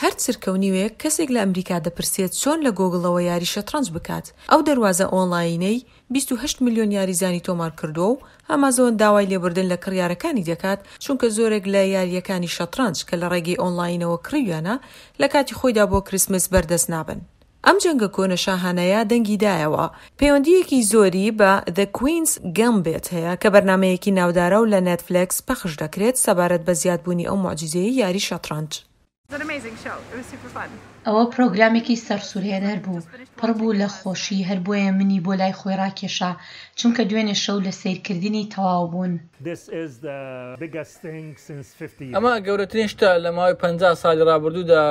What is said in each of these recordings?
هەر چرکەونیوێک کەسێک لە ئەمریکا دەپرسێت چۆن لە گۆگڵەوە یاری شەترەنج بکات. ئەو دەواازە ئۆنلاینەی 28 میلیۆن یاریزانی تۆمار کردووە و ئەمازۆن داوای لێبوردن لە کڕیارەکانی دەکات چونکە زۆرێک لە یاریەکانی شەترەنج کە لە ڕێگەی ئۆنلاینەوە کڕیویانە لە کاتی خۆیدا بۆ کریسمس بەردەست نابن. ئەم جەنگە کۆنە شاهانەیە دەنگی دایەوە. پەیوەندیەکی زۆری بە The Queen's Gambit هەیە کە بەرنامەیەکی ناودارە و لە نێتفلێکس پەخش دەکرێت سەبارەت بە زیادبوونی ئەو موعجیزەیە یاری شەترەنج. ئەوە پرۆگرامێکی سەرسوورهێنەر بوو، پڕ بوو لە خۆشی، هەر بۆیە منی بۆ لای خۆی ڕاکێشا چونکە دوێنێ شەو لە سیرکردنی تەواو بوون. ئەمە گەورەترین شتە لە ماوەی 50 ساڵی ڕابردوودا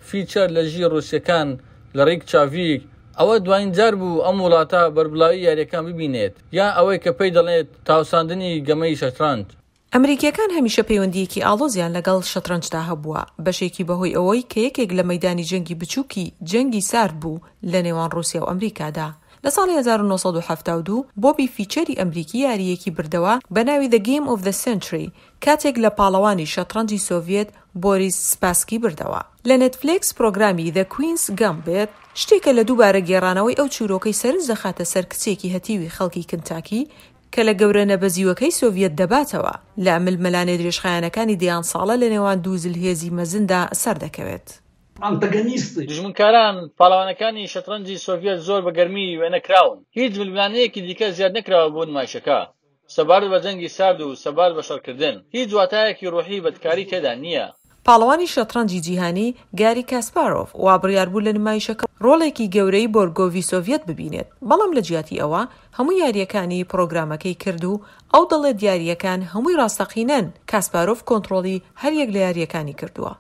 فیچەر لە ژی ڕووسیەکان لە ڕێک چاڤیک. ئەوە دوایین جار بوو ئەم وڵاتە بەربڵاوی یاریەکان ببینێت یان ئەوەی کە پێی دەڵێت تاوساندنی گەمەی شەترەنج. ئەمریکیەکان هەمیشە پەیوەندیەکی ئاڵۆزیان لەگەڵ شەترەنجدا هەبووە، بەشێکی بەهۆی ئەوەی کە یەکێک لە مەیدانی جەنگی بچووکی جەنگی سارد بوو لە نێوان ڕووسیا و ئەمریکادا. لە ساڵی 1972 بۆبی فیچەری ئەمریکی یاریەکی بردەوە بە ناوی The Game of the Century کاتێک لە پاڵەوانی شەترەنجی سۆڤیەت بۆریس سپاسکی بردەوە. لە نێتفلێکس پرۆگرامی The Queen's Gambit شتێکە لە دووبارە گێڕانەوەی ئەو چوورۆکەی سەرنج دەخاتە سەر کچێکی هەتیوی خەڵکی کنتاکی کە لە گەورە نەبەزیوەکەی سۆڤیەت دەباتەوە لە ململانێ درێژخایەنەکانی دەیان ساڵە لە نێوان دوو زلهێزی مەزندا سەر دەکەوێت. دژمنکاران پاڵەوانەکانی شەترەنجی سۆڤیەت زۆر بە گەرمی وێنەکراون. هیچ ململانەیەکی دیکە زیاد نەکراوە بۆ نمایشەکە سەبارەت بە جەنگی سارد و سەبارەت بە شەڕکردن. هیچ واتایەکی ڕوحی بەدکاری تێدا نییە. پاڵەوانی شەترەنجی جیهانی گاری کاسپارۆف وا بڕیار بوو لە نمایشەکە ڕۆڵێکی گەورەی بۆرگۆڤی سۆڤیەت ببینێت، بەڵام لە جیاتی ئەوە هەموو یاریەکانی پرۆگرامەکەی کرد و ئەو دەڵێت یاریەکان هەمووی ڕاستەقینەن. کاسپارۆف کۆنتڕۆڵی هەر یەک لە یاریەکانی کردووە.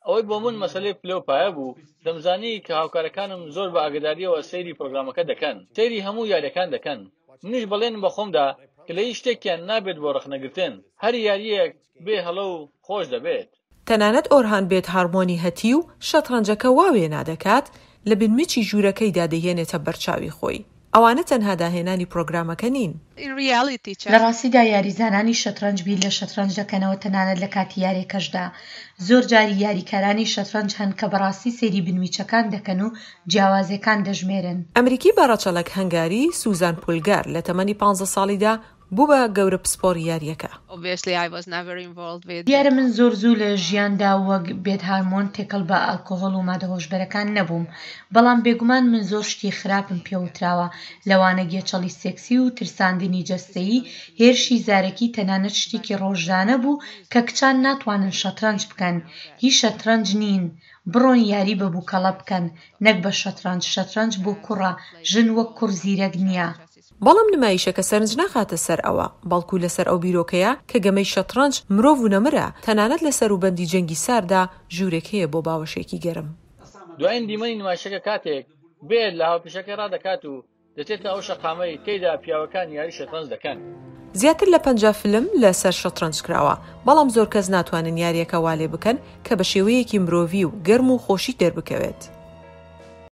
ئەوەی بۆ من مەسەلەی پلەپایە بوو، دەمزانی کە هاوکارەکانم زۆر بە ئاگداریەوە سەیری پرۆگرامەکە دەکەن، سەیری هەموو یاریەکان دەکەن. منیش بەڵێنم بە خۆمدا کە لە هیچ شتێکیان نابێت بۆ ڕەخنەگرتن، هەر یاریەک بێ هەڵە و خۆش دەبێت. تەنانەت ئۆرهان بێت هارمۆنی هەتی و شەترەنجەکە واوێ نادەکات لە بنمچی ژوورەکەی دادەهێنێتە بەرچاوی خۆی. ئەوانە تەنها داهێنانی پرۆگرامەکە نین. لە ڕاستیدا یاریزانانی شەترەنج بیر لە شەترەنج دەکەنەوە تەنانەت لە کاتی یاریەکەشدا. زۆر جاری یاریکارانی شەترەنج هەن کە بەڕاستی سەیری بنویچەکان دەکەن و جیاوازەکان دەژمێرن. ئەمریکی بەڕەچەڵک هەنگاری سوزان پولگار لە تەمەنی 15 ساڵیدا بوو بە گەورە پسپۆری یاریەکە. دیارە من زۆر زوو لە ژیاندا وەک بێت هارمۆن تێکەڵ بە ئالکۆهۆڵ و مادەهۆشبەرەکان نەبووم، بەڵام بێگومان من زۆر شتی خراپم پێوتراوە، لەوانە گێچەڵی سێکسی و ترساندنی جەستەیی، هێرشی زارەکی، تەنانەت شتێکی ڕۆژانە بوو کە کچان ناتوانن شەترەنج بکەن. هیچ شەترەنج نین، بڕۆن یاری بە بووکەڵە بکەن، نەک بە شەترەنج. شەترەنج بۆ کوڕە، ژن وەک کوڕ زیرەک نییە. بەڵام نمایشەکە سەرنج ناخاتە سەر ئەوە، بەڵکو لەسەر ئەو بیرۆکەیە کە گەمەی شەترەنج مرۆڤ و نەمرە. تەنانەت لەسەر و بەندی جەنگی ساردا ژوورێک هەیە بۆ باوەشێکی گەرم. دوایین دیمەنی نمایشەکە کاتێک بێت لە هاوپێشەکە ڕادەکات و دەچێتە ئەو شەقامەی تێیدا پیاوەکان یاری شەترەنج دەکەن. زیاتر لە 50 فیلم لەسەر شەترەنج کراوە، بەڵام زۆر کەس ناتوانن یاریەکە والێ بکەن کە بە شێوەیەکی مرۆڤی و گەرم و خۆشی دەربکەوێت.